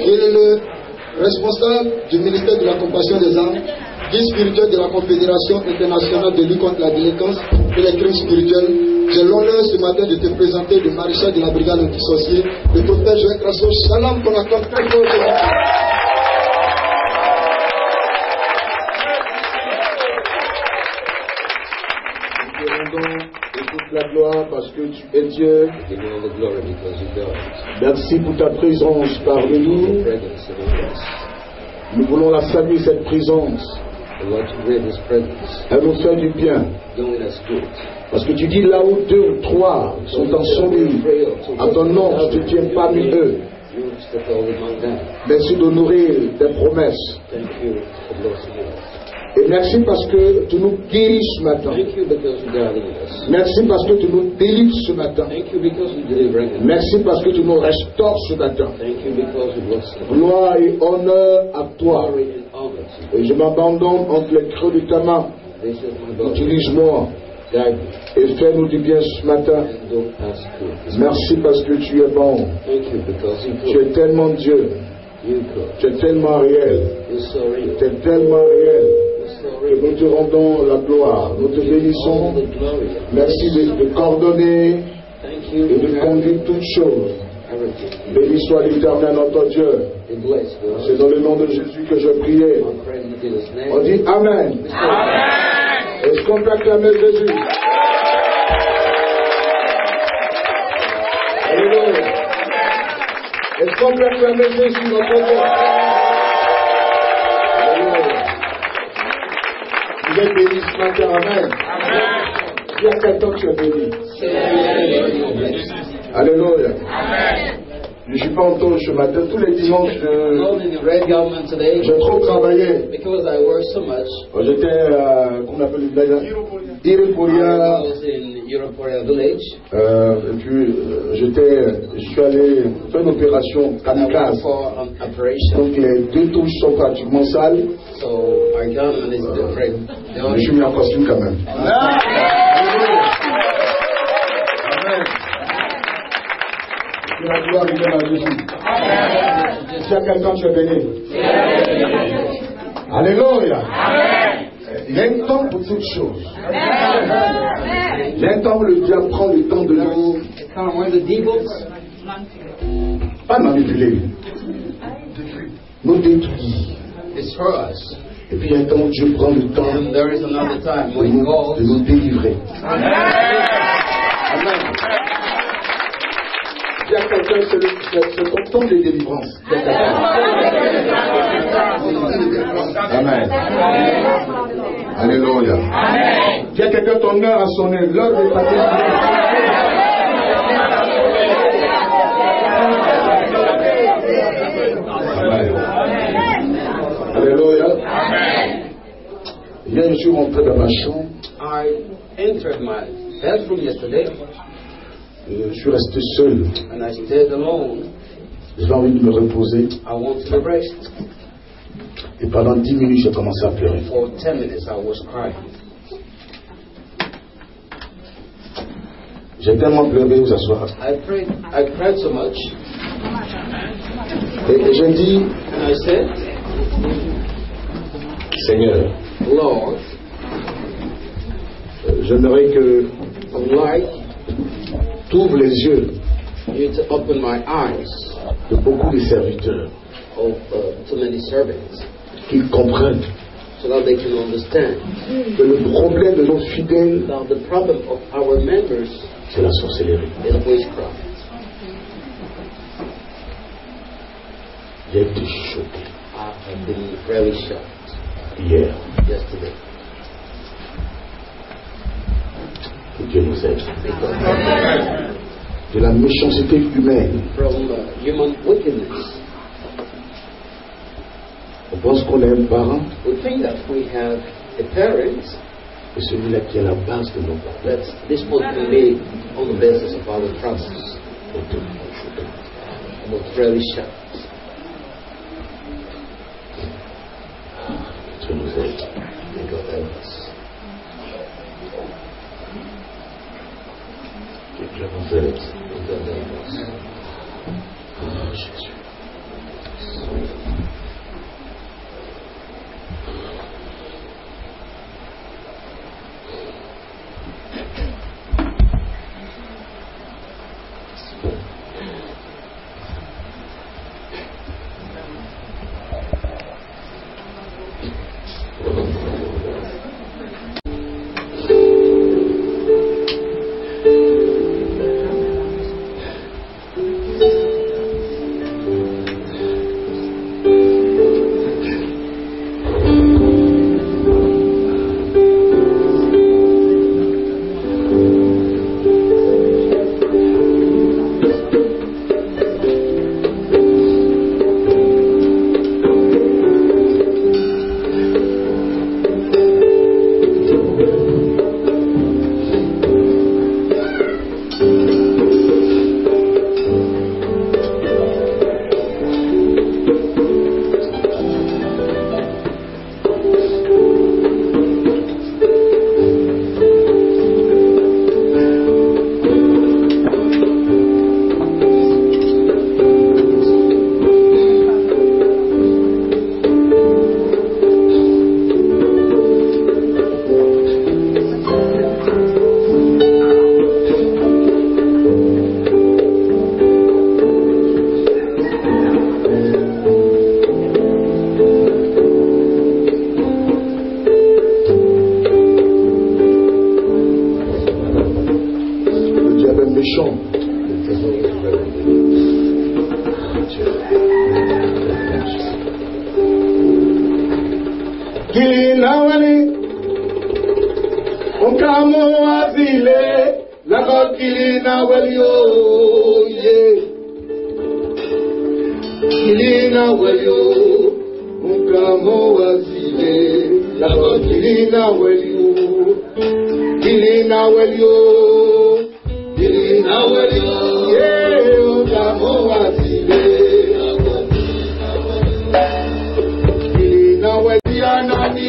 Il est le responsable du ministère de la compassion des âmes, guide spirituel de la Confédération internationale de lutte contre la délinquance et les crimes spirituels. J'ai l'honneur ce matin de te présenter le maréchal de la brigade anti-sorcier, le prophète Joël Crasso. Shalom, qu'on accorde très fort. La gloire parce que tu es Dieu. Merci pour ta présence parmi nous. Nous voulons la saluer, cette présence. Elle nous fait du bien. Parce que tu dis là où 2 ou 3 sont ensemble à ton nom, je te tiens parmi eux. Merci d'honorer tes promesses. Et merci parce que tu nous guéris ce matin. Merci parce que tu nous délivres ce matin. Merci parce que tu nous restaures ce matin. Gloire et honneur à toi. Et je m'abandonne entre les creux de ta main. Utilise-moi et fais-nous du bien ce matin. Merci parce que tu es bon. Tu es tellement Dieu. Tu es tellement réel. Tu es tellement réel. Et nous te rendons la gloire. Nous te bénissons. Merci de coordonner et de conduire toutes choses. Béni soit l'Éternel notre Dieu. C'est dans le nom de Jésus que je priais. On dit Amen. Est-ce qu'on peut acclamer Jésus? Alléluia. Est-ce qu'on peut acclamer Jésus notre Dieu? Tu es béni ce matin, amen. Il y a quelqu'un qui est béni. Alléluia. Je ne suis pas en tôle ce matin. Tous les dimanches, j'ai trop travaillé. J'étais, qu'on appelle le village Iriporia. Et puis, je suis allé faire une opération kamikaze. Donc les 2 touches sont pratiquement sales. Mais je suis mis en costume quand même. Amen. Que la gloire vienne à Jésus. Si à quelqu'un tu es béni. Alléluia. Il y a un temps pour toutes choses. Il y a un temps où le diable prend le temps de nous. Pas manipuler. Nous détruire. Et puis il y a un temps où Dieu prend le temps de nous délivrer. Amen. Il y a quelqu'un, c'est ton temps de délivrance. Amen. Alléluia. Il y a quelqu'un, ton heure a sonné, l'heure de partir. Amen. Alléluia. Hier, je suis rentré dans ma chambre. I entered my bedroom yesterday. Je suis resté seul. And I stayed alone. J'ai envie de me reposer. I want to rest. Et pendant 10 minutes, j'ai commencé à pleurer. For 10 minutes, I was crying. J'ai tellement pleuré, vous asseoir. I cried so much. Et j'ai dit, and I said, Seigneur, Lord, j'aimerais que tu ouvres les yeux you to open my eyes de beaucoup de serviteurs of too many servants, qu'ils comprennent so that they can understand que le problème de nos fidèles, that the problem of our members c'est la sorcellerie. is witchcraft. J'ai été choqué I have been very shocked hier. yesterday. Que Dieu nous aide. De la méchanceté humaine. From human wickedness. On pense qu'on est un parent. We think that we have a parent. Et celui-là qui est à la base de nos parents. That this one can be on the basis of our trusts. I was really shocked. Dieu nous aide. May God help us. Que Dieu nous aide. May God help us. Oh, Jésus. Nawali, Okamo Azile, Lagokili Nawali, oh, yeah. Kili Nawali, Okamo Azile, Lagokili Nawali, Kili Nawali, Kili Nawali, yeah, Okamo Azile, Kili Nawali, Anani,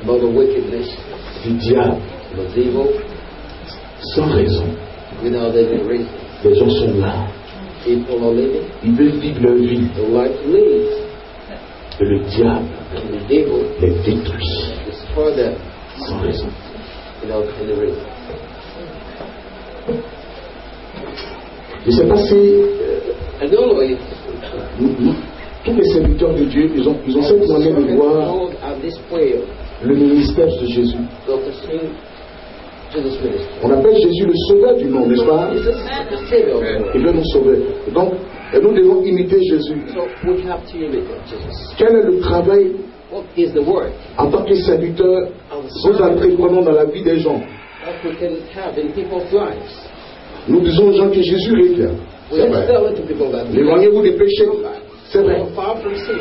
about the wickedness du diable, of evil, sans raison. without any reason. Les gens sont là, People are living ils veulent vivre leur vie, the life lives, et le diable and the devil les détruit destroy them sans raison. without any reason. Je ne sais pas si I don't know if tous les serviteurs de Dieu, ils ont cette manière de voir all at this way le ministère de Jésus. of the same Jesus ministry. On appelle Jésus le sauveur du monde, n'est-ce pas? Jesus is the Savior of the world. Il veut nous sauver. Donc, nous devons imiter Jésus. So we have to imitate Jesus. Quel est le travail What is the work en tant que serviteur nous entreprenons dans la vie des gens? that we can have in people's lives? Nous disons aux gens que Jésus revient. We C'est are vrai. telling to people that Éloignez-vous des péchés. C'est vrai. are far from sin.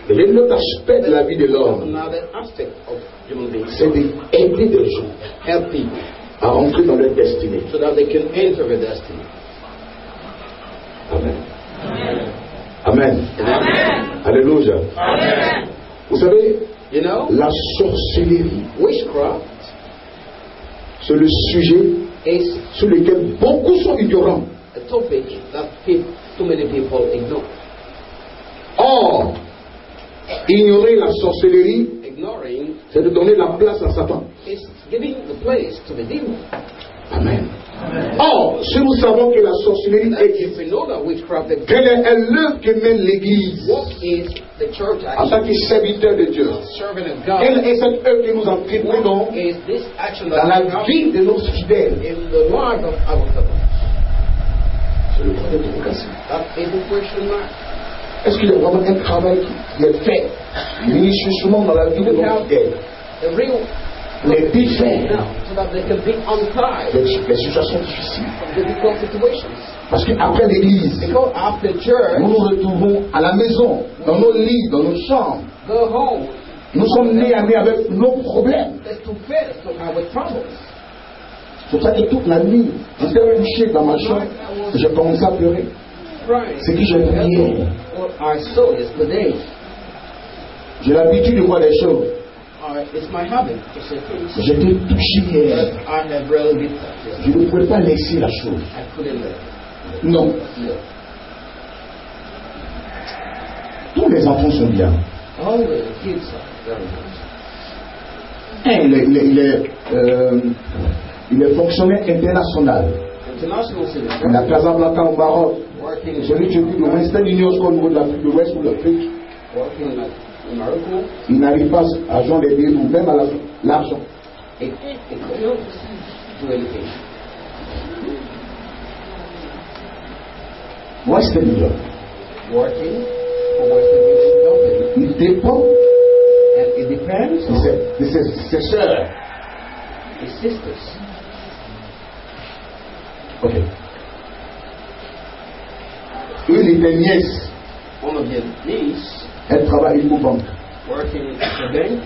Et il y a un autre aspect de la vie de l'homme. Another aspect of human beings. C'est d'aider des gens Help people à rentrer dans leur destinée. so that they can enter their destiny. Amen. Amen. Alléluia. Vous savez, You know, la sorcellerie, witchcraft c'est le sujet is sur lequel beaucoup sont ignorants. a topic that too many people ignore. Or, ignorer la sorcellerie, Ignoring c'est de donner la place à Satan. is giving the place to the devil. Amen. Or, si nous savons que la sorcellerie That existe, if we know that witchcraft exists, quelle est l'œuvre que mène l'Église what is the church en tant action? que serviteur de Dieu? Servant of Quelle God est cette œuvre que nous entreprenons what is this action dans that we la have vie de nos fidèles? in the life of our people? C'est le point d'interrogation. That is the question mark. Est-ce qu'il y a vraiment un travail qui est fait minutieusement dans la vie de l'homme fidèle? Les défaits, so that they can be untied les situations difficiles. from difficult situations. Parce qu'après l'église, Because after church, nous nous retrouvons à la maison, dans nos lits, dans nos chambres. go home. Nous sommes nés à nez avec nos problèmes. That's to face to our troubles. C'est pour ça que toute la nuit, j'étais couché dans ma chambre et j'ai commencé à pleurer. C'est que j'ai prié. What I saw yesterday, J'ai l'habitude de voir des choses. it's my habit to say things. J'étais touché hier. I have really been touched. Je ne pouvais pas laisser la chose. I couldn't let it. Non. No. Tous les enfants sont bien. All the kids are very good. Il est fonctionnaire international. International Il a citizens Casablanca au Maroc. working Celui qui occupe le Western Union au niveau de l'Afrique de l'Ouest ou de l'Afrique. in Morocco. Il n'arrive pas à joindre les deux ou même à l'argent. It could not do anything. Western Union. Working for Western Union Company. Il dépend And it depends on de ses sœurs. his sisters. Ok. Une des nièces, One of their niece elle travaille une banque. working at the bank,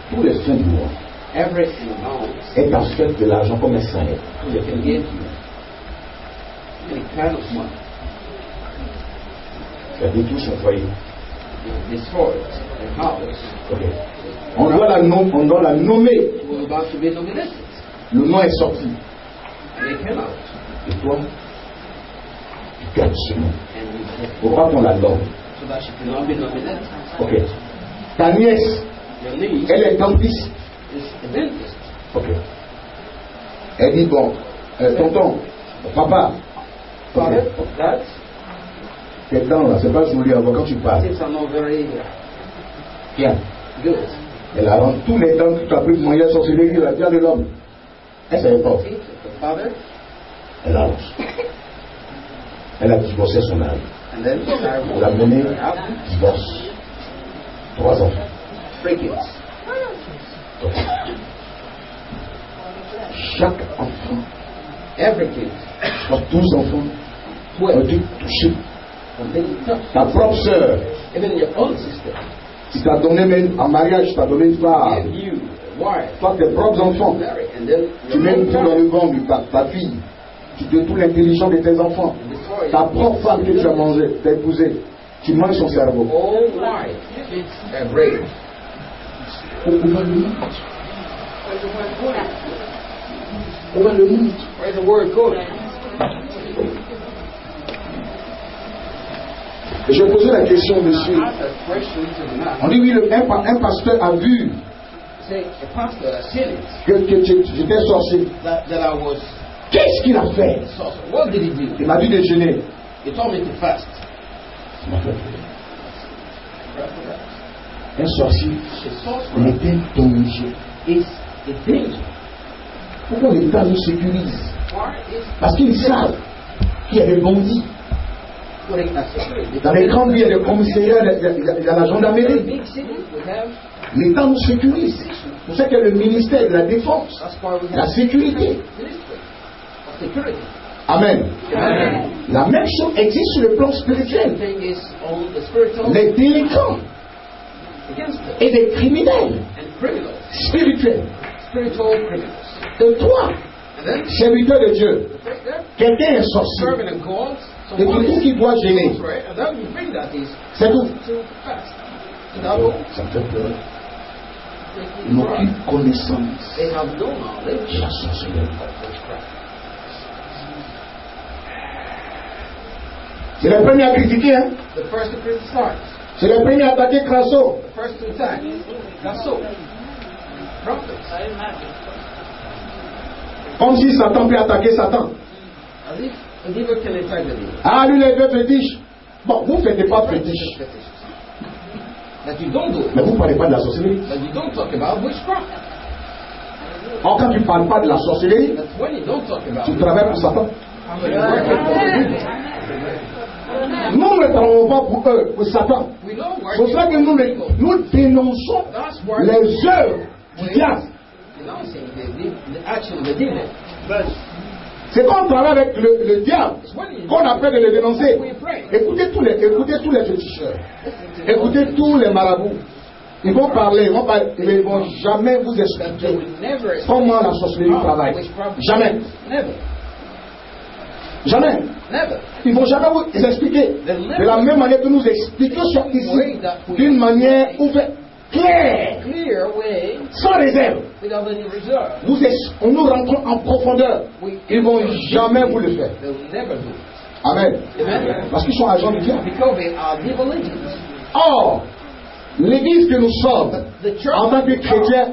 Tous les fins du mois, every month elle t'achète de l'argent comme un salaire. they can give you any kind of money. Ça détruit son foyer. It destroys the house. Ok. On doit la nommer. It was about to be nominated. Le nom est sorti. And they came out. Et toi, tu gardes ce nom. And we said, Pourquoi on la nomme? so that she cannot be nominated. Ok. Ta nièce, Your niece elle est dentiste. is a dentist. Ok. Elle dit bon, tonton, papa, Father, that tes dents là, c'est pas joli avant quand tu parles. things are not very Tiens, good. elle a rendu tous les dents que tu as pris de moyen sorcellerie, la diable de l'homme. Elle savait pas. The father, Elle a Elle a divorcé son mari. and then Elle a mené out divorce. 3 enfants. 3 kids. Ok. Chaque enfant, Every kid, soit 12 enfants, ont 12, été touchés. have been touched. Ta propre sœur, Even your own sister qui t'a donné même en mariage, tu t'as donné une femme. gave you a wife, Toi, tes propres enfants, married, and then tu your mets own tout dans child. le ventre de ta fille. Tu détruis l'intelligence de tes enfants. Ta propre femme que tu as mangée, t'as épousée, tu manges son cerveau. Own wife, it's a rape. On va le monde. On va le monde. Where's the word going? Et je posais la question dessus. Ask a question to the man. On dit oui, un pasteur a vu Say, a pastor has seen it, que j'étais sorcier. that I was Qu'est-ce qu'il a fait? a sorcerer. What did he do? Il m'a dit de jeûner. He told me to fast. Il m'a fait. Un sorcier A sorcerer est un danger. is a danger. Pourquoi l'État nous sécurise? Why is Parce qu'ils savent qu'il y a des bandits. putting a security? Dans les grandes villes, il y a des commissariats, il y a la In gendarmerie. big cities, we have. L'État nous sécurise. Pour ça qu'il y a le ministère de la Défense, That's why we la have sécurité. ministry of security. Amen. Amen. La même chose existe sur le plan The spirituel. thing is on the spiritual Les délinquants against them et des criminels and criminals, spirituels. spiritual criminals. Et toi, And then serviteur de Dieu, right there, quelqu'un est sorcier. serving a God. Et Someone tout is qui doit gêner. sorcerer, and then you bring that is C'est tout. to fast. To that law. Ça me fait peur. Ils n'ont aucune connaissance They have no knowledge de la sorcellerie. of witchcraft. C'est le premier à critiquer, hein? The first to criticize, C'est le premier à attaquer Crasso. the first to attack. That's so. Prophets. Comme si Satan peut attaquer Satan. As if a devil can attack the devil. Ah, lui, les veut fétiche. Bon, vous ne faites pas fétiche. That you don't do it. Mais vous ne parlez pas de la sorcellerie. But you don't talk about witchcraft. Or, quand tu ne parles pas de la sorcellerie, That's when you don't talk about tu travailles pour Satan. you're working for the devil. Nous ne travaillons pas pour eux, pour Satan. C'est pour ça que nous dénonçons les œuvres du diable. C'est quand on travaille avec le diable qu'on appelle de les dénoncer. Écoutez tous les féticheurs. Écoutez tous les marabouts. Ils vont parler, mais ils ne vont jamais vous expliquer comment la sorcellerie travaille. Jamais. Jamais. Ils ne vont jamais vous expliquer. De la même manière que nous expliquons ici, d'une manière ouverte, claire, sans réserve. Nous rentrons en profondeur. Ils ne vont jamais vous le faire. Amen. Parce qu'ils sont agents du diable. Or, l'église que nous sommes, en tant que chrétiens,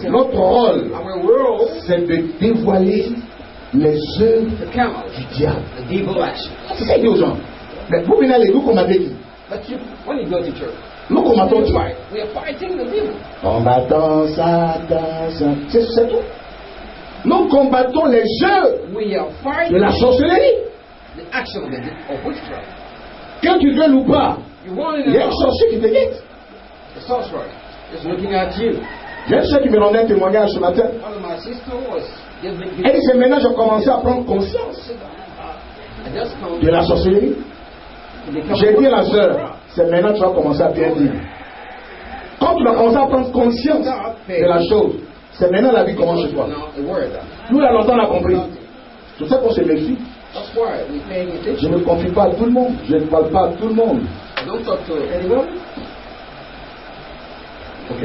notre rôle, c'est de dévoiler les œuvres du diable. C'est ça qu'il dit aux gens. Mais vous venez à l'église, vous combattez qui? Nous combattons Dieu. Combattons Satan. C'est tout. Nous combattons les œuvres de la sorcellerie. Quand tu veux ou pas, il y a un sorcier qui te guette. Il y a un sorcier qui me rendait un témoignage ce matin. Elle dit, c'est maintenant que j'ai commencé à prendre conscience de la sorcellerie. J'ai dit à la sœur, c'est maintenant que tu vas commencer à bien dire. Quand tu vas commencer à prendre conscience de la chose, c'est maintenant la vie commence chez toi. Nous, il y a longtemps, on a compris. C'est ça qu'on se méfie. Je ne me confie pas à tout le monde. Je ne parle pas à tout le monde. Ok.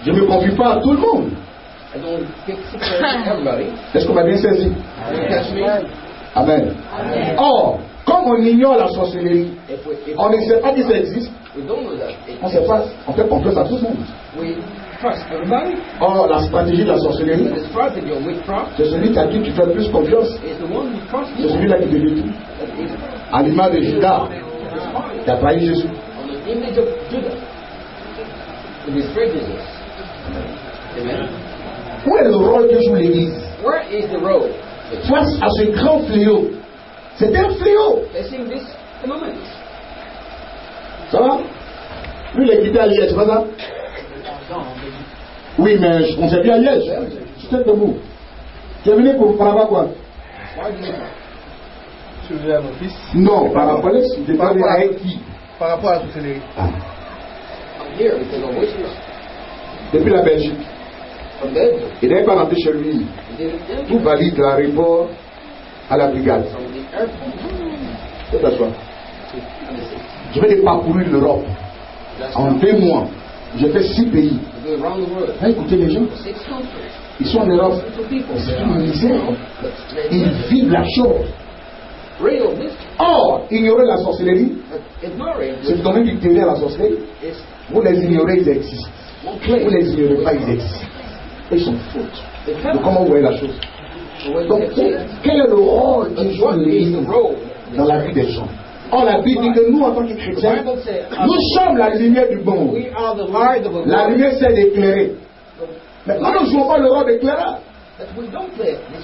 Je ne me confie pas à tout le monde. Est-ce qu'on m'a bien saisi? Amen. Or, comme on ignore la sorcellerie, on ne sait pas que ça existe. On ne sait pas, on fait confiance à tout le monde. Or, la stratégie de la sorcellerie, c'est celui à qui tu fais plus confiance. C'est celui-là qui te détruit. À l'image de Judas, qui a trahi Jésus. Où est le rôle que joue l'Église face à ce grand fléau? C'est un fléau. Ça va? Lui, il est quitté à Liège, c'est pas ça? Oui, mais on s'est vu à Liège. Je suis debout. Tu es venu pour par rapport à quoi? Non, par rapport à qui? Par rapport à la sorcellerie. Depuis la Belgique. Il n'est pas rentré chez lui. Tout valide de l'aéroport à la brigade. C'est ça. Je vais parcourir l'Europe. En 2 mois, j'ai fait 6 pays. Écoutez les gens. Ils sont en Europe. C'est une misère. Ils vivent la chose. Or, ignorer la sorcellerie, c'est donner du terrain à la sorcellerie. Vous les ignorez, ils existent. Vous les ignorez pas, ils existent. Ils sont fautes de comment vous voyez la chose. Donc, quel est le rôle que joue l'Église dans la vie des gens? Or, la Bible dit que nous, en tant que chrétiens, nous sommes la lumière du monde. La lumière, c'est d'éclairer. Mais nous ne jouons pas le rôle d'éclaireur.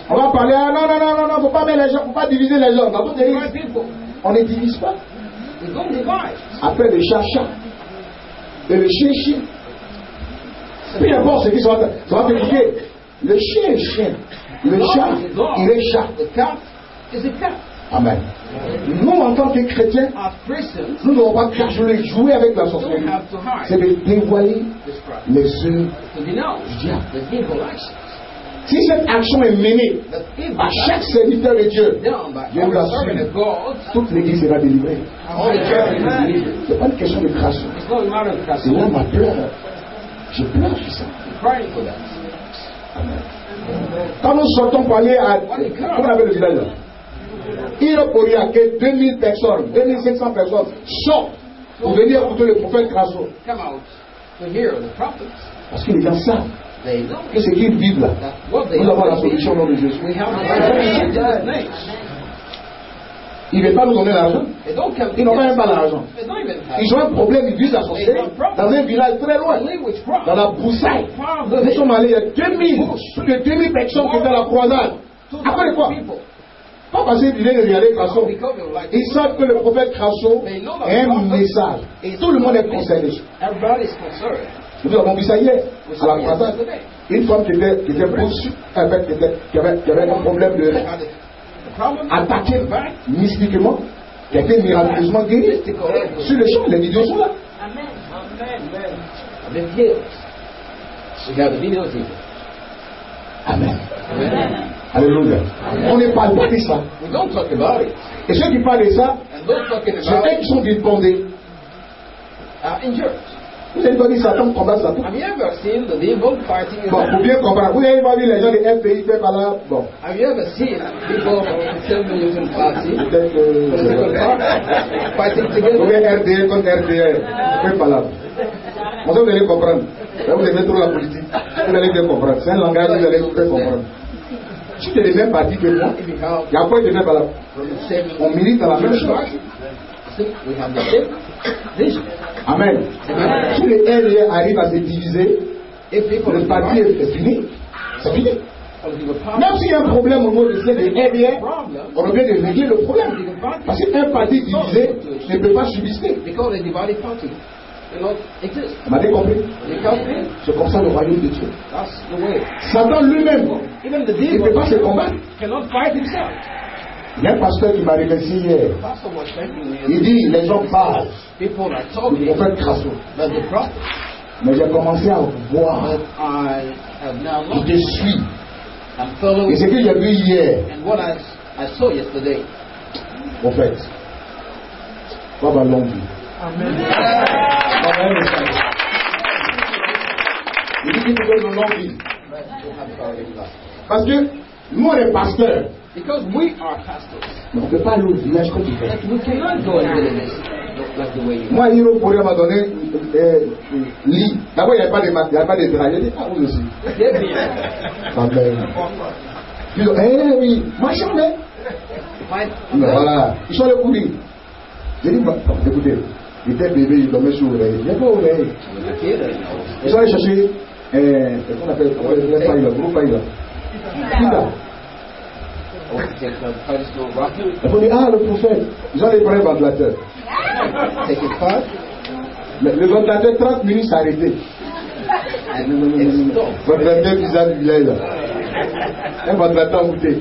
On va parler, ah non, il ne faut pas mettre les gens, il ne faut pas diviser les gens. Dans toute église, on ne divise pas. Après le chat, et le chien. Peu importe ce qui sont écouter. Le chien est chien. Le chat, il est chat. Amen. Nous, en tant que chrétiens, nous ne devons pas jouer avec la sorcellerie. C'est de dévoiler les œuvres du diable. Si cette action est menée à chaque serviteur de Dieu, Dieu vous assure, toute l'église sera délivrée. Ce n'est pas une question de création. C'est là ma pleure. Je pleure sur ça. Quand nous sortons pour aller à... Comment on appelle le village là? Il n'y a que 2000 personnes, 2500 personnes sortent pour venir écouter le prophète Crasso. Parce que les gens savent que ce qu'ils vivent là, nous avons la solution au nom de Jésus. Ils ne veulent pas nous donner l'argent. Ils n'ont même pas l'argent. Ils ont un problème, ils vivent la sorcellerie dans un village très loin, dans la broussaille. Nous sommes allés, il y a plus de 2000 personnes qui étaient à la croisade. Après quoi? Pas parce qu'ils viennent regarder Crasso. Ils savent que le prophète Crasso a un message. Et tout le monde est concerné. Nous avons vu ça hier, à la croisade. Une femme qui était poursuivie, qui avait un problème de attaquer mystiquement, qui a été miraculeusement guérie. Sur le champ, les vidéos sont là. Amen. Alléluia. On ne parle pas de ça. Et ceux qui parlent de ça, c'est eux qui sont dépendés. Vous avez pas dit Satan combat Satan. Bon, pour bien comprendre, vous n'avez pas vu les gens de FPI faire par là. Bon. Vous voyez RDR contre RDR. Fait par là. Moi, ça vous allez comprendre. Là, vous aimez trop la politique. Vous allez bien comprendre. C'est un langage que vous allez bien comprendre. Si tu es le même parti que moi, il y a quoi de faire par là? On milite dans la même chose. Amen. Si les RDR arrivent à se diviser, le parti est fini. C'est fini. Même s'il y a un problème au niveau de ces RDR, on a bien de régler le problème. Parce qu'un parti divisé ne peut pas subsister. Vous m'avez compris? C'est comme ça le royaume de Dieu. Satan lui-même, il ne peut pas se combattre. Il y a un pasteur qui m'a révélé hier. Il dit, les gens parlent du prophète Crasso. Mais j'ai commencé à voir. Je te suis. Et ce que j'ai vu hier, prophète, va dans longue vie. Amen. Il dit qu'il nous donne une longue vie. Parce que nous, on est pasteurs. Because we are pastors. Mais on ne peut pas aller au village comme tu fais. We cannot go and villages like the way you Moi, Hiro Pourri m'a donné lit. D'abord, il n'y avait pas de draps. Il y avait des draps aussi. Amen. Ils disent, eh oui, machin, mais. Voilà. Ils sont les coulis. J'ai dit, écoutez, il était bébé, il dormait sur l'oreille. Il n'y a pas d'oreille. Ils sont allés chercher, qu'on appelle, le gros païla. Pida. On dit, ah, le prophète, ils ont les vrais ventilateurs. Le ventilateur, 30 minutes, s'est arrêté. Ventilateur bizarre du village, là. Un ventilateur embouté.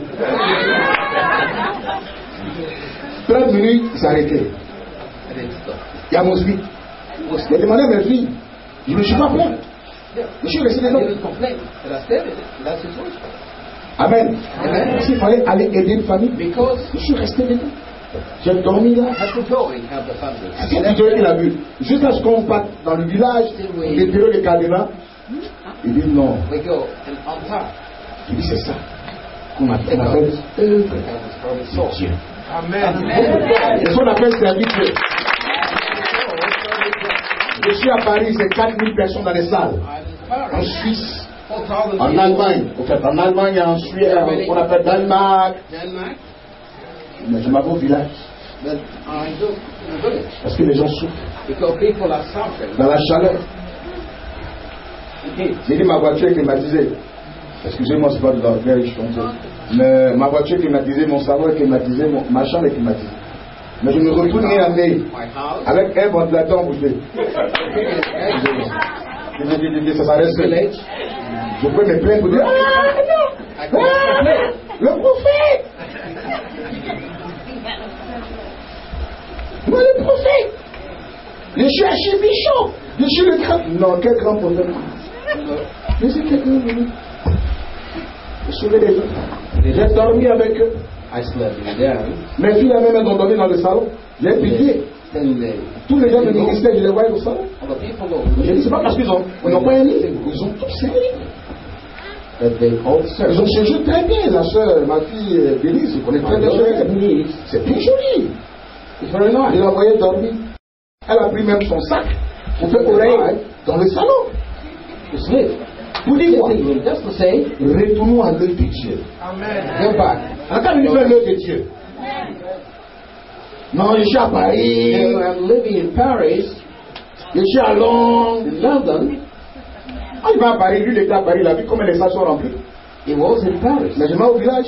30 minutes, il s'est arrêté. Il y a mon suite. Il a demandé à mes filles, je ne me suis pas plaint. Je suis resté là. Amen. S'il fallait aller aider une famille, je suis resté dedans. J'ai dormi là. C'est qu'il a vu. Jusqu'à ce qu'on parte dans le village, les bureaux de Cadena, il dit non. Il dit c'est ça qu'on appelle œuvre de Dieu. Amen. Et ce qu'on appelle service de Dieu. Je suis à Paris, c'est 4000 personnes dans les salles. En Suisse. En Allemagne, en Allemagne et en Suisse, on appelle Danemark. Mais je m'en vais au village. Parce que les gens souffrent. Dans la chaleur. J'ai dit ma voiture est climatisée. Excusez-moi, c'est pas de l'orgueil, je pense. Mais ma voiture est climatisée, mon salon est climatisé, ma chambre est climatisée. Mais je me retourne nez à nez avec un ventilateur embouté. Ça s'arrête. Je peux me plaindre pour dire, ah non, le prophète. Moi le prophète. Je suis archibishop. Je suis le grand. Non, quel grand prophète. Je suis quelqu'un de je suis les gens. J'ai dormi avec eux. Mes filles même elles ont dormi dans le salon. J'ai pitié. Tous les gens du ministère, je les voyais au salon. Je dis, c'est pas parce qu'ils n'ont pas un lit. Ils ont tous un lit. Ils ont changé très bien. La soeur, ma fille Denise, je connais très bien. C'est bien joli. Il l'a envoyé dormir. Elle a pris même son sac pour faire oreille dans le salon. Pour dire quoi? Retournons à l'œil de Dieu. Amen. Quand il fait l'œil de Dieu. Non, je suis à Paris. I'm living in Paris. Je suis à London. Ah, il va à Paris, lui il était à Paris, il a vu comment les salles sont remplies. He was in Paris. Mais je vais au village.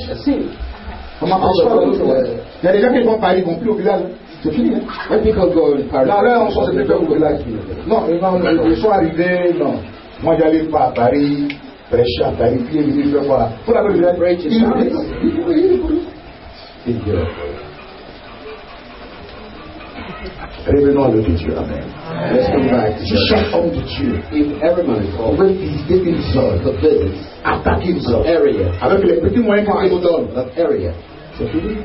Comment on soit dans l'autre village? Il y a des gens qui vont à Paris, ils vont plus au village. C'est fini. Hein? When people go in Paris, Non, là, on s'en fait au village. Non, ils sont arrivés, non. Moi, j'allais pas à Paris, prêcher à Paris, puis il me dit, voilà. Pour la village, revenons à l'autre Dieu, amen. let's come back. Si chaque homme de Dieu If everyone is all pouvait visiter une zone, the business, attaquer une zone, area, avec les petits moyens qu'on nous donne, that area, c'est fini.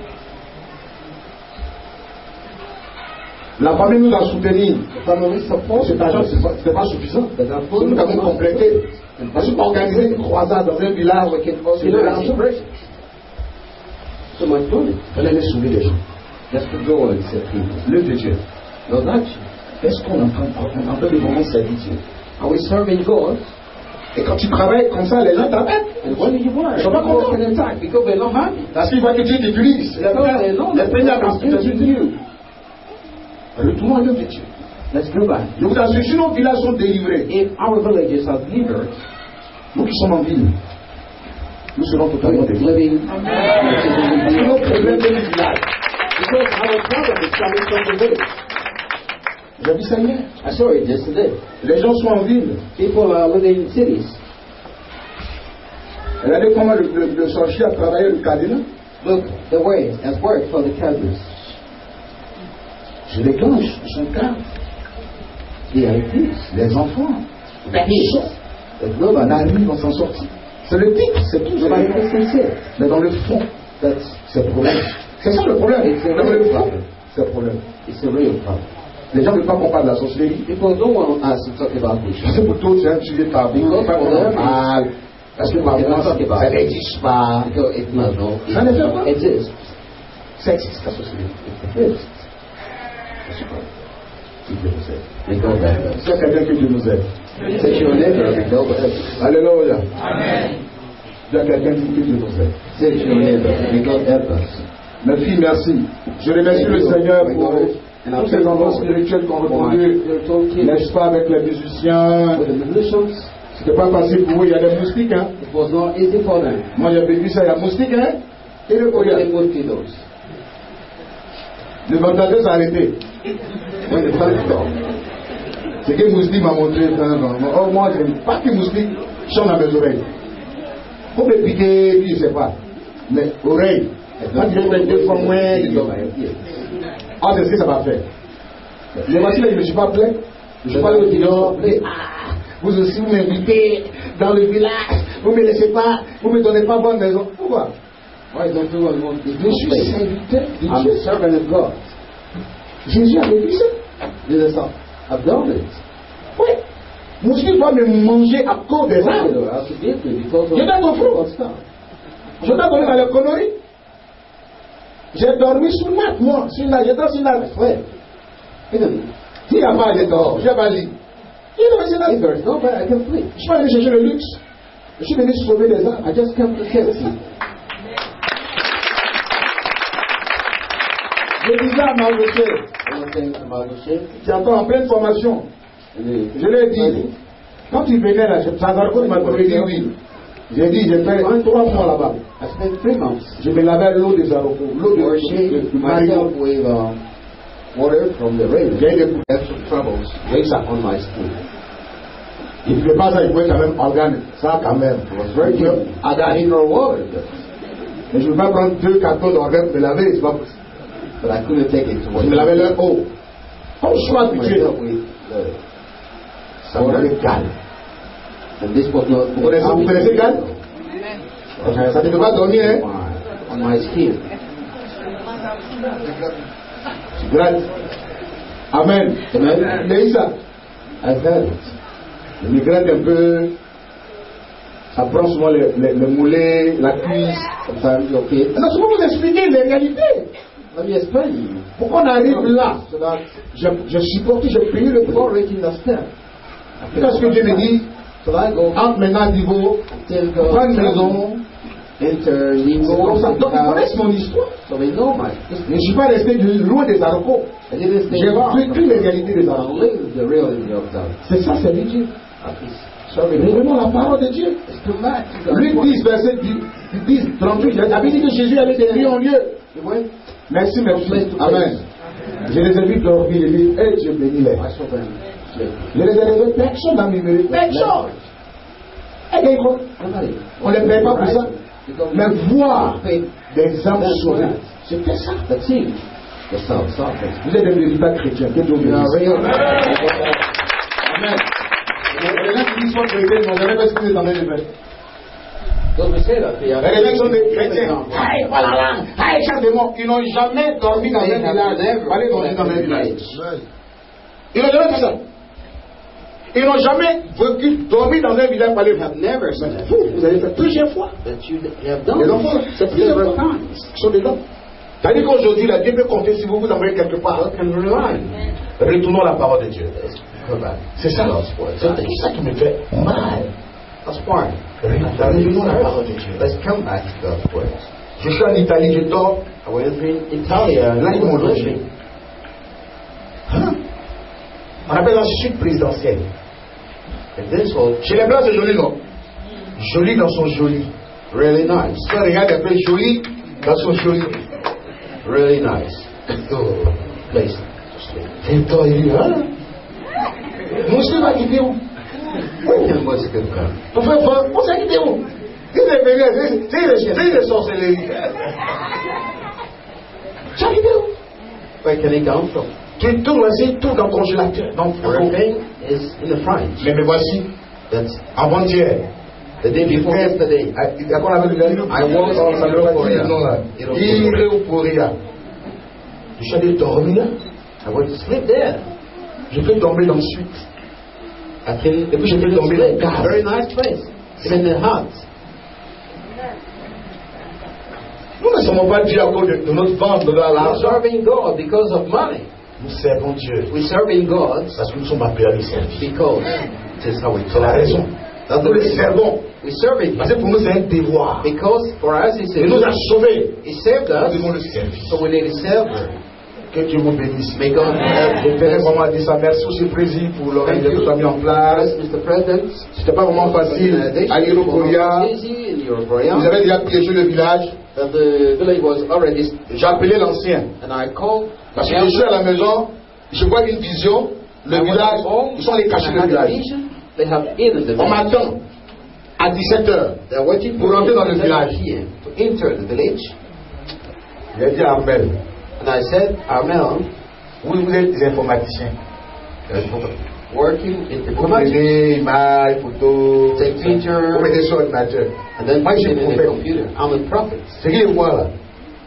La famille nous a soutenus. Cet argent, ce n'est pas suffisant. Nous avons complété. Parce qu'on a organisé une croisade dans un village. so much money. On allait sauver les gens. Just to go and set people. Le de Dieu. No, that. Est-ce qu'on entend des moments servir Dieu? Are we serving God? Et quand tu travailles comme ça, les gens t'appellent. And when you work, Ils sont pas contents. in time because they're not happy. Parce qu'ils voient que Dieu t'utilise. Les Seigneur dans Dieu. Retournons à l'œuvre de Dieu. Let's go back. Je vous assure, si nos villages sont délivrés, If our villages are delivered, nous qui sommes en ville, nous serons totalement délivrés. living, C'est nos problèmes de village. because our problem is coming from the village. J'ai vu ça hier. I saw it yesterday. Les gens sont en ville. People are living in cities. Regardez comment le sorcier a travaillé le cardinal. Look, the way has worked for the Cardinals. Je déclenche son cas. The ideas, Les enfants. the On global, arrive, on s'en sortit. C'est le titre, c'est tout. nobody can sincere. Mais dans le fond, c'est le problème. C'est ça le problème. Dans le fond, c'est le problème. It's a real problem. Les gens ne veulent pas qu'on parle de la sorcellerie. People don't want us to talk about this. Parce que pour toi, c'est un sujet tabou. Il ne faut pas qu'on en parle. Parce que par moi, ça n'existe pas. Because it must not Ça ne fait pas. exist. Ça existe, la sorcellerie. It exists. Si Dieu nous aide. May God help us. C'est quelqu'un que Dieu nous aide. Say to your neighbor, may God help us. Alléluia. Il y a quelqu'un qui dit que Dieu nous aide. Say to your neighbor, may God help us. Mes filles, merci. Je remercie le Seigneur pour tous ces endroits spirituels qu'on retrouve, n'est-ce pas, avec les musiciens. With the musicians, C'était pas facile pour eux, il y a des moustiques, hein. it was not easy for them. Moi j'ai vécu ça, il y a moustiques, hein. Et le They courrier. mosquitoes. Le ventilateur s'est arrêté. When the sun stopped, C'est que moustique m'a montré. Oh, moi, j'aime pas que moustique chante dans mes oreilles. Faut me piquer, puis je sais pas. Mais oreille. Quand tu veux deux fois moins, they tu go dois. by ear. Ah, c'est ce que ça va faire. Les voici là, je ne me suis pas plaint. Je suis pas allé au dehors. Ah, vous aussi, vous m'invitez dans le village. Vous ne me laissez pas. Vous ne me donnez pas bonne maison. Pourquoi? Why don't you want Je this suis place? serviteur de I'm Dieu. a servant of God. Jésus avait dit ça. Jesus, I've done it. Oui. Moustique doit me manger à cause des arbres. You know, I have to give you because of Je donne mon front. God's stuff. Je t'ai donné dans les conneries. J'ai dormi sur mat, moi. Sur la, j'étais sur la. Ouais. S'il n'y a pas de dehors, j'ai pas lit. Il doit rester là. If there's no bed, I can sleep. Je suis pas allé chercher le luxe. Je suis venu sauver les arbres. I just came to help you. Je disais à Mardoché, One thing about the ship, c'est encore en pleine formation. and Je lui ai dit, quand tu venais là, Sangarko m'a dit oui. J'ai dit, j'ai fait 3 mois là-bas. I spent 3 months Je me lavais l'eau des aroco, l'eau de washing Mario. myself with water from the rain. J'ai eu des Extra troubles later on my skin. il ne fait pas ça, il faut être quand même organique. Ça quand même. It was very good. I got indoor water, Mais je ne veux pas prendre 2 cartons d'organes pour me laver, c'est pas possible. but I couldn't take it to Je water. me lavais leur eau. Comme je suis habitué, Myself with ça me fait calme. and this was not. Vous connaissez Gal? Ça ne peut pas dormir, hein? On my skin. Tu grattes. Amen. Amen. Léissa, I heard it. je me gratte un peu. Ça prend souvent le mollet, la cuisse. Sometimes, okay. Non, je peux vous expliquer les réalités. Let me explain you. Pourquoi on arrive là? So that Je supporte, j'ai payé le prix. before reaching the step, Parce que Dieu me dit, so I go entre maintenant à niveau, till prends une go maison. enter C'est Limbo. comme ça. Donc ils connaissent mon histoire. So they know my Je ne suis pas resté loin des arocos. I didn't stay J'ai far. vécu les réalités des I arocos. live the reality of that. C'est ça, c'est Dieu. Mais vraiment la parole de Dieu. Luc 10, verset 10, 38. J'avais dit que Jésus allait de lieu en lieu. Merci, merci. Amen. Je les ai vus dormir et dire, hey, Dieu bénis les. Je les ai levés, personne n'a mis personne. On ne les paye pas pour ça. Mais voir des âmes sauvées, c'était ça. Vous êtes des véritables chrétiens. Que Dieu bénisse. Amen. Les gens qui disent qu'ils sont chrétiens, ils n'ont jamais fait ce qu'ils ont fait. Les gens sont des chrétiens. Aïe, voilà, aïe, chantez-moi. Ils n'ont jamais dormi dans un village. Allez dormir dans un village. Ils n'ont jamais fait ça. Ils n'ont jamais vécu dormir dans un village. Vous avez fait plusieurs fois. Les enfants, c'est plusieurs fois. Ils sont dedans. C'est-à-dire qu'aujourd'hui, la Dieu peut compter si vous vous envoyez quelque part. Retournons à la parole de Dieu. C'est ça. C'est ça qui me fait mal. Retournons à la parole de Dieu. Je suis en Italie, je dors. Là, ils m'ont logé. On appelle ça suite présidentielle. Chez les blancs, c'est joli, non? Joli dans son joli. Really nice. Si on regarde un peu joli dans son joli. Really nice. Place. Et toi, il dit, hein? Monsieur va quitter où? On fait voir, on s'est quitté où? C'est les sorcelleries. Tu as quitté où? Where can it come from? Tu tournes ainsi, tout dans le congélateur. Everything is in the fridge. Mais me voici. That's Avant-hier. the day before yesterday. I walked on Saint-Euphoria. Je suis allé dormir. I went to sleep there. Je peux dormir ensuite. I can, Et puis je peux dormir dans le gaz. very nice place. It's in the hut. Nous ne sommes pas Dieu à cause de notre vente, de We're l'argent. serving God because of money. Nous servons Dieu. We're serving God Parce que nous sommes appelés à lui servir. because this is how we C'est la raison. That's the Nous le reason. servons. We're serving Parce Him que pour nous c'est un devoir. because for us He Il nous a sauvés. saved Nous us, devons le servir. so we need to serve Him. Que Dieu vous bénisse. May God help Je you. tenais vraiment à dire ça. Merci aussi, Président, pour l'oreille de tout mis en place. Mr. President. C'était pas vraiment facile. À Irokoria, Easy in Europe. vous avez déjà piégé le village. The village was already, J'ai appelé l'ancien. and I called. Parce que je suis à la maison, je vois une vision, le village, ils sont allés cacher le village. They have hidden the On village. m'attend à 17h They're waiting pour rentrer dans le 7 village. PM to enter the village. J'ai dit à Armel, And I said, Armel, vous êtes des informaticiens. working in Vous informatics, prenez images, photos, take vous pictures, mettez sur l'ordinateur. and then Moi, put je it in the prophète. computer. I'm a prophet. Ce qu'il voit là,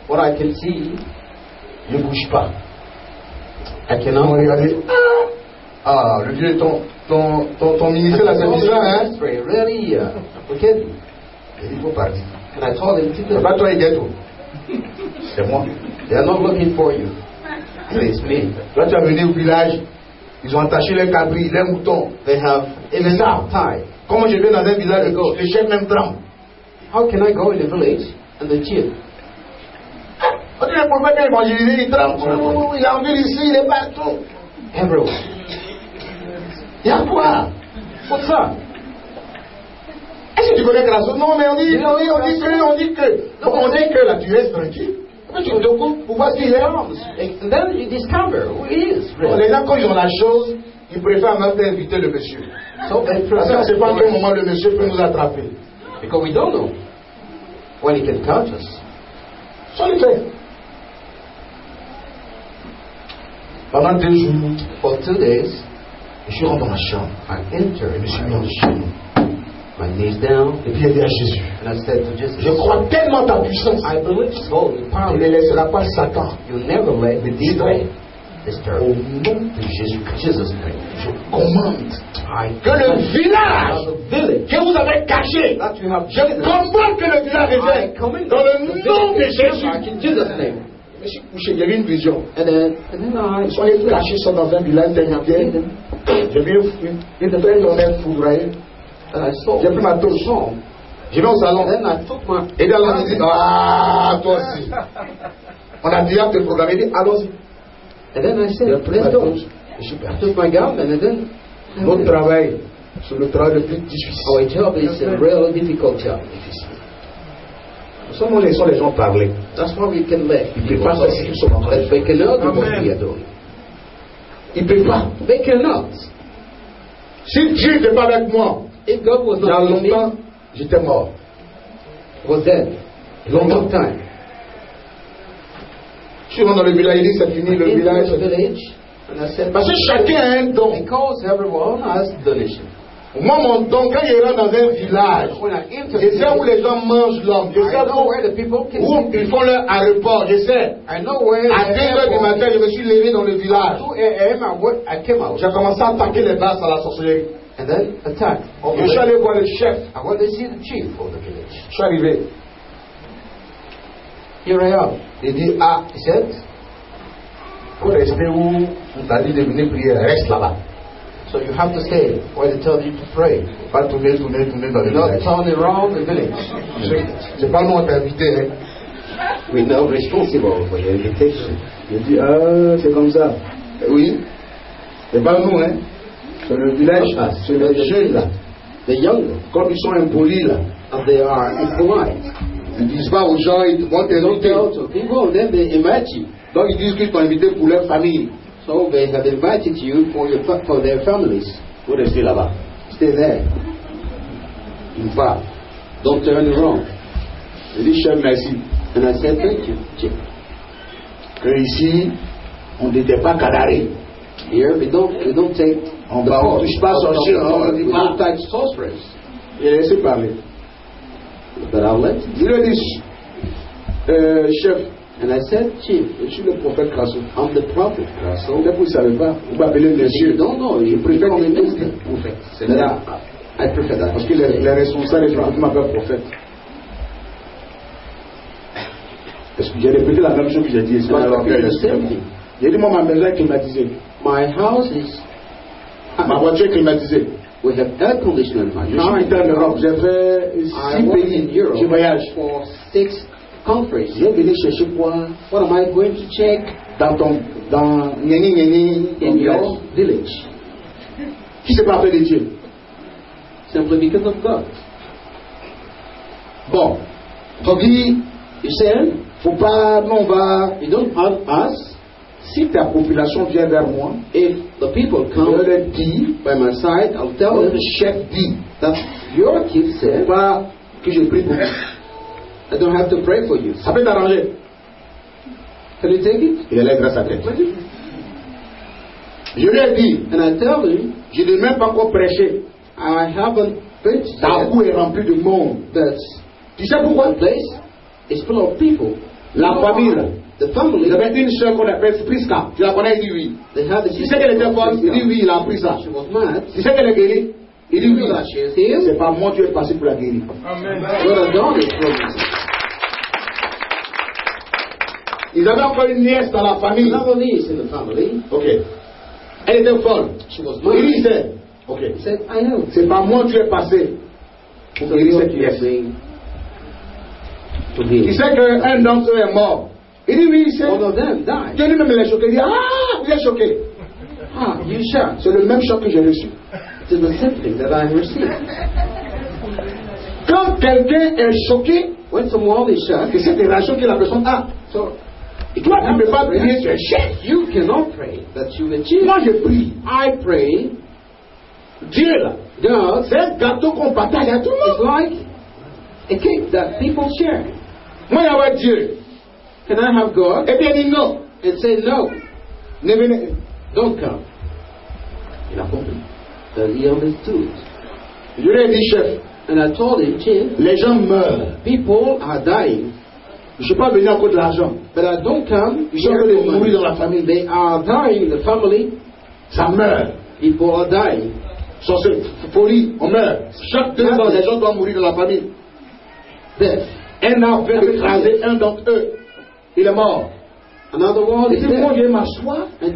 What I can see, ne bouge pas. I On cannot. regardait, ah, le vieux, ton ministère là, c'est bizarre, hein? Really, look at me. Il faut partir. And I told him to C'est do. pas toi, il ghetto. C'est moi. They are not looking for you. It's me. Là, tu as venu au village, ils ont attaché les cabris, les moutons. They have Et c'est ça. tied. Comment je vais dans un village, le chef même tremble. How can I go in the village and the chief? On dit le prophète vient évangéliser, il tremble. Il a envie ici, il est partout. Everyone. Il y a quoi? What's up? Est-ce que tu connais Grasso? Non, mais on dit que. Donc on dit que là, tu restes tranquille. Après, tu te coupes pour voir s'il est. And then you discover who he is. Bon, les gens, quand ils ont la chose, ils préfèrent même pas inviter le monsieur. So they Parce qu'on ne sait pas à quel moment le monsieur peut nous attraper. because we don't know when he can catch us. Ça le fait. Pendant 2 jours, For 2 days, je suis rentré dans ma chambre. I entered. Je me suis mis en genoux. My knees down, Et puis il a dit à Jésus, and I said to Jesus, je crois tellement ta puissance. I believe so. The Tu power ne laisseras pas Satan. you never let me destroy. Disturb. Au nom de Jésus-Christ, Jesus' name. je commande I que le village the village que vous avez caché, that you have je commande que le village I revienne. command Dans le nom de back Jésus. in Jesus' name. Je me suis couché, j'ai vu une vision. And then I Ils sont allés cacher ça dans un village dernier. J'ai vu une très foudroyée. and I saw J'ai pris ma touche. song. Je vais au salon. Then I took my Et dans la dit, ah, toi aussi. On a déjà te programmé. Il dit, allons-y. and then I said, J'ai pris let's ma go. touche. Je suis I parti. took my garment and then Notre travail, C'est le travail le plus difficile. Our job is a real difficult job. Nous sommes laissons les gens parler. That's why we can let Ils ne peuvent pas faire ce qu'ils sont en train de but faire. they cannot do what we are doing. Ils ne peuvent pas. They cannot. Si Dieu n'était pas avec moi, If God was il y a not with me, longtemps, j'étais mort. was dead. Long time. Je suis dans le village, il dit c'est fini le In village. the village, and I said, Parce que chacun a un don. because everyone has donation. Moi, mon don, quand il rentre dans un village, When I enter je sais où les gens mangent l'homme. Je I sais know where the people can où ils font leur aéroport. Je sais. I know where À 2 heures du matin, je me suis levé dans le village. 2 a.m. I came out J'ai commencé à attaquer les basses à la sorcellerie. and then attacked. Je suis allé voir le chef. I went to see the chief of the village. Je suis arrivé. Here I am. Il dit, ah, He said, faut rester où on t'a dit de venir prier. Reste là-bas. so you have to stay where they tell you to pray. Pas tourner dans le Not village. turn around the village. C'est pas nous on t'a invité. Hein. We're not responsible for your invitation. Je dis, ah, c'est comme ça. Oui. C'est pas nous, hein. C'est le village, c'est les jeunes là. The young, Comme ils sont impolis là. and they are impolite. Ils disent pas aux gens, ils vont They don't t'inviter. tell to people, and then they invite you. Donc ils disent qu'ils t'ont invité pour leur famille. So they have invited you for their families. Faut rester là-bas. Stay there. Une fois. Don't turn around. Je dis, chef, merci. And I said, thank you, chief. Que ici, on n'était pas cadaré. Here we don't take On the ne pot. touche pas sorcier. On dit We pas. don't touch sorcerers. Il a laissé parler. But I'll let you. Il lui a dit, chef, And I said, chief, je suis le prophète Krasso. I'm the prophet. So Peut-être vous ne savez pas. Vous m'appelez you monsieur. don't know. You préfère call me qu'il minister. dise prophète. C'est But là. I prefer that. Parce que les responsables des prophètes m'appellent prophète. Parce que j'ai répété la même chose que j'ai dit. C'est pas And I alors repeat que the same thing. j'ai dit, moi, ma maison est climatisée. My house is. Ma voiture est climatisée. We have air conditioning in my Je house. suis en Europe. J'ai fait I 6 work in pays. Europe Je voyage. for 6 countries. J'ai venu chercher quoi What am I going to check dans Nyeni, in your village? Qui s'est pas fait de Dieu? Simply because of God. Bon. Donc, You said, faut pas, non, on va. you don't have us. Si ta population vient vers moi, If the people je come leur dis, by my side, I'll tell le them chef dit, that your chief said, pas que je prie pour vous. I don't have to pray for you. Ça peut t'arranger. Can you take it? Il élève sa tête. Je lui ai dit, And I tell him, je n'ai même pas encore prêché. I haven't preached Ta yet, roue est remplie de monde. but Tu sais pourquoi? the place is full of people. La famille, là. The family, Il y avait une soeur qu'on appelle Priska. Tu la connais? Il dit oui. they had the Tu sais qu'elle était folle? Il dit oui, il a appris ça. She was mad. Tu sais qu'elle est guérie? Il dit You oui. know that she is healed. C'est pas moi, Dieu est passé pour la guérir. God has done it for me. Ils avaient encore une nièce dans la famille. Another niece in the family, Ok. Elle était folle. she was Il mad. disait, ok. He said, I know. C'est pas moi, Dieu est passé pour So guérir God cette is nièce. saying to Tu heal. sais qu'un d'entre eux est mort. Il dit oui, c'est. One of them died. Dieu lui-même il est choqué. Il dit, ah, vous êtes choqué. Ah, you shocked. C'est le même choc que j'ai reçu. It's the same thing that I received. Quand quelqu'un est choqué, When someone is shocked, c'est cette réaction que la personne a. so Et toi, tu ne peux pas prier, tu es chef. you cannot pray that you achieve. Moi, je prie. I pray, Dieu, là, God, c'est un gâteau qu'on partage à tout le it's monde. like a cake that people share. Moi, il y avait Dieu. Can I have God Et bien, il dit non. and say no? Ne venez. Don't come. Il a compris. Then he understood. Je lui ai dit, chef, And I told him, Chief, les gens meurent. people are dying, Je ne suis pas venu à cause de l'argent. but I don't come. Ils sont en train de mourir dans la famille. They are dying in the family. Ça meurt. People are dying. Sorcellerie, folie, on meurt. Chaque 2 ans, les gens doivent mourir dans la famille. Death. Un arbre vient d'écraser un d'entre eux. Il est mort. Another one Il is dit, moi, dead. je vais m'asseoir. And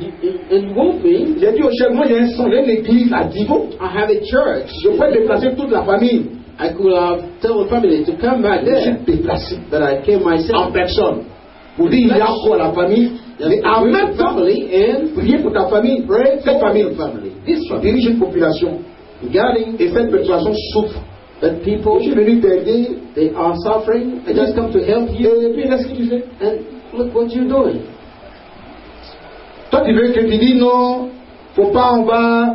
you won't be. J'ai dit au chef, moi, j'ai un son, j'ai une église à Divo. I have a church. Je peux déplacer toute la famille. I could have told the family to come back Je suis there, déplacé but I came en myself. personne. Pour dire, il y a encore la famille. Mais en même temps, family and prier pour ta famille. pray Cette for famille. your family. This Tu family. diriges une population. regarding Et cette persuasion souffre. that people, Je suis venu t'aider. they are suffering. I just come to help you. Et puis, qu'est-ce que tu fais? And look what you're doing. Toi, tu veux que tu dis non, faut pas, on va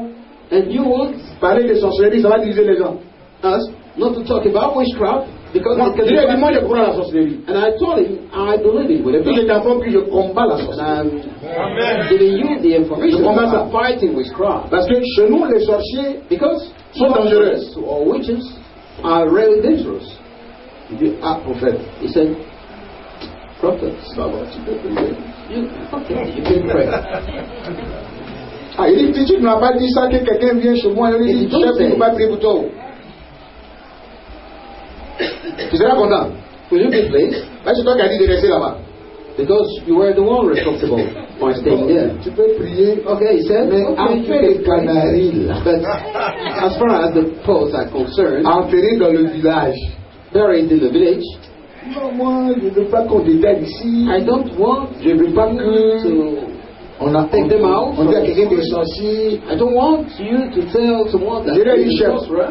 And you want parler de sorcellerie, ça va diviser les gens. us not to talk about witchcraft because Moi, it can je lui ai dit, moi, je be. crois à la sorcellerie. And I told him I believe it with Puis everything. j'ai informé que je combats la And sorcellerie. I'm giving you the information Je comprends about ça. fighting witchcraft. Parce que chez nous, les sorciers Because sont dangereux. sorcerers or witches are really dangerous. Il dit, ah, prophète, He said, prophets, ça va, tu peux prier. you can pray. Ah, il dit, tu ne m'as pas dit ça, que quelqu'un vient chez moi, il dit, Et chef, il ne faut pas prier pour toi. Tu seras content. Will you be pleased? Là, c'est toi qui as dit de rester là-bas. Because you were the one responsible for staying there. Tu peux prier, Okay, he said, mais okay, en fait, you les can pray. canaries, là, But as far as the poles are concerned, enterrés dans le village. buried in the village, Non, moi, je ne veux pas qu'on détaille ici. I don't want Je ne veux pas que to. on a Take them out. on dit à quelqu'un des sorciers. I don't want you to tell someone that Je l'ai you're dit, a chef. sorcerer.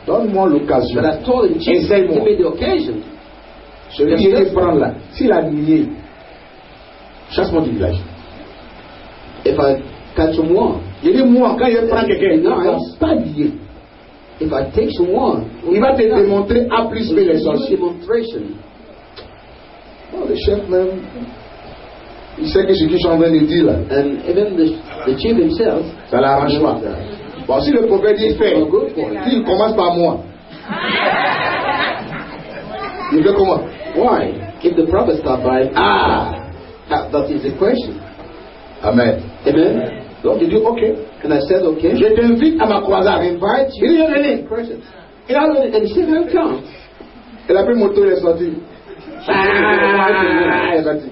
Donne-moi l'occasion. But I told him, Jesus, Essaye-moi. give me the occasion. Celui qui est prendre là, s'il a nié, chasse-moi du village. If I catch someone, Il dit, moi, quand il prend quelqu'un, il ne va Nice. pas nier. if I take someone, Il va te démontrer A plus B les sorciers. demonstration. Oh, le chef même, il sait que ce qu'ils sont en train de dire là, And even the chief himself, ça l'arrange pas. Bon, si le prophète dit fait, s'il commence par moi, il fait comment? why? If the prophet stopped by, Ah! that is the question. Amen. Amen. Donc il dit, ok, And I said, okay. je t'invite à ma croisade. Invite Il dit, you. venez. Questions. Il a venu. And he said, how come? Et la première moto, il est sorti. Ah, il est sorti.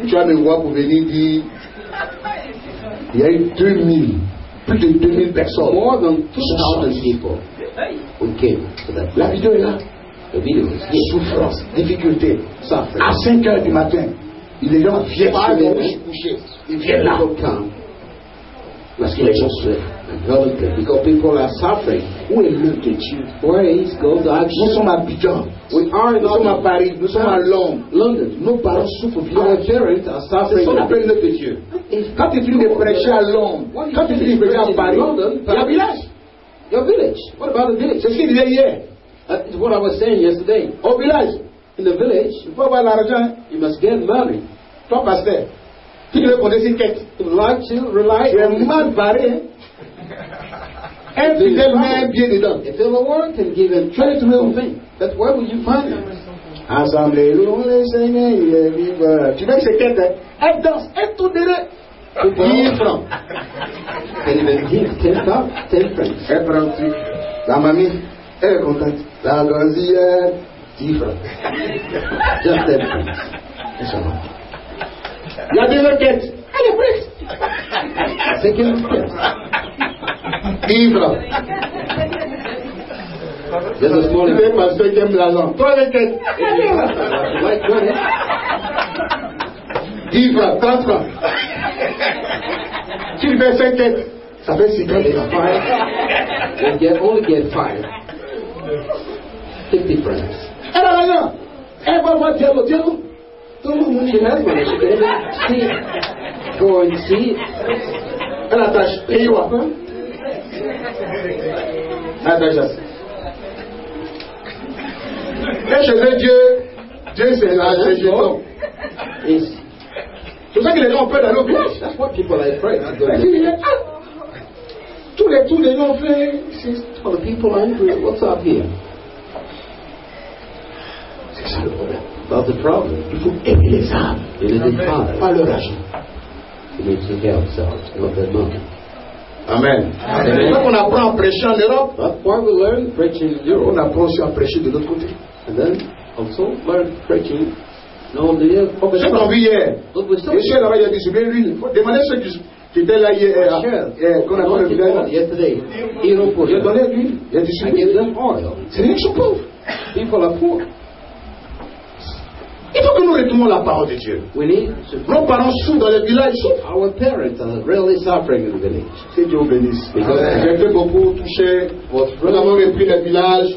Tu vas me voir pour venir dire, il y a eu 2000, plus de 2000 personnes. More than 2,000 people who came to that La place. vidéo est là. The video is here. Souffrance, difficulté. Suffering. À 5 heures du matin, les gens viennent chez Five moi, minutes. je suis couché. Ils viennent là. People come Parce que les gens souffrent. and help because people are suffering. Où est l'œuvre de Dieu? Where is God's Nous action? sommes à Abidjan. We are in Nous sommes à Paris. Nous sommes à Londres. London. Nos parents souffrent au Our village. parents are C'est ce suffering. qu'on appelle l'œuvre de Dieu. Quand tu finis de prêcher à Londres, quand tu finis de prêcher à Paris, il y a un village. Your village. What about the village? C'est ce qu'il disait hier. That is what I was saying yesterday. Au village, In the village, il faut avoir l'argent. you must get money. Toi, pasteur, tu veux connaître une quête. If you like to rely Tu es on mal barré. Un fidèle met un pied dedans. If the Lord can give him Try to know. something, that's where will you find him? Assemblée, louons le Seigneur, il est vivant. Tu vois que c'est quête, hein? Elle danse, elle tourne derrière. 10 francs. Can even give 10 francs. Elle prend le truc. La mamie, elle est contente. La gosière, 10 francs. Just 10 francs. Et ça va. Il y a des requêtes. Elle est prête. Second step. 10 francs. Just a small Tu es pasteur qui aime l'argent. 3 requêtes. like money. 10 francs, 30 francs. Tu lui fais 5 quêtes. Ça fait 50 francs. Only get 5. 50 francs. Elle a l'argent. Elle va voir Diallo. Diallo. Tout le monde She has money. She can even see. Go and see. elle attache. Et il va. Elle attache. Et chez eux, Dieu c'est là, c'est jeton. Is C'est pour ça que les gens ont peur d'aller au village. that's what people are afraid to go Elle to. dit, tous les gens ont fait. All the people are angry. What's up here? C'est ça le problème. That's the problem. Il faut aimer les âmes, You need to find. pas leur argent. You need to help themselves, not their money. Amen. Amen. C'est ça qu'on apprend à prêcher en Europe. That's why we learn preaching in On Europe. apprend aussi à prêcher de l'autre côté. And then also learn preaching. No, the J'ai qu'on vu hier. What we saw. Le chef là-bas, il a distribué l'huile. Il faut demander ceux qui étaient là hier, qu'on a fait le village. Yesterday, Hero put Il a it. donné l'huile. Il a I distribué. gave them oil. C'est des gens pauvres. People are poor. Il faut que nous retournions la parole de Dieu. We need to. Nos parents souffrent dans les villages. Our parents are really suffering in the village. Que Dieu vous bénisse. Amen. J'ai fait beaucoup toucher. Nous avons repris les villages.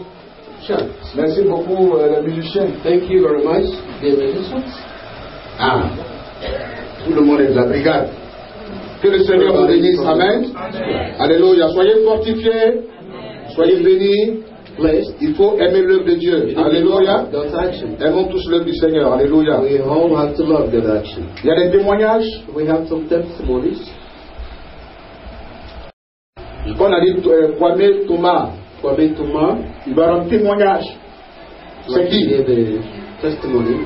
Merci beaucoup les musiciens. Thank you very much, dear musicians. Ah, tout le monde est de la brigade. Que le Seigneur vous bénisse. Amen. Alléluia. Soyez fortifiés. Soyez bénis. Blessed. Il faut aimer l'œuvre de Dieu. Alléluia. God's action. Aimons tous l'œuvre du Seigneur. Alléluia. We all have to love God's action. Il y a des témoignages. We have some testimonies. On a dit Kwame Thomas. Kwame Thomas. Il va rendre témoignage. C'est qui? Gave a testimony.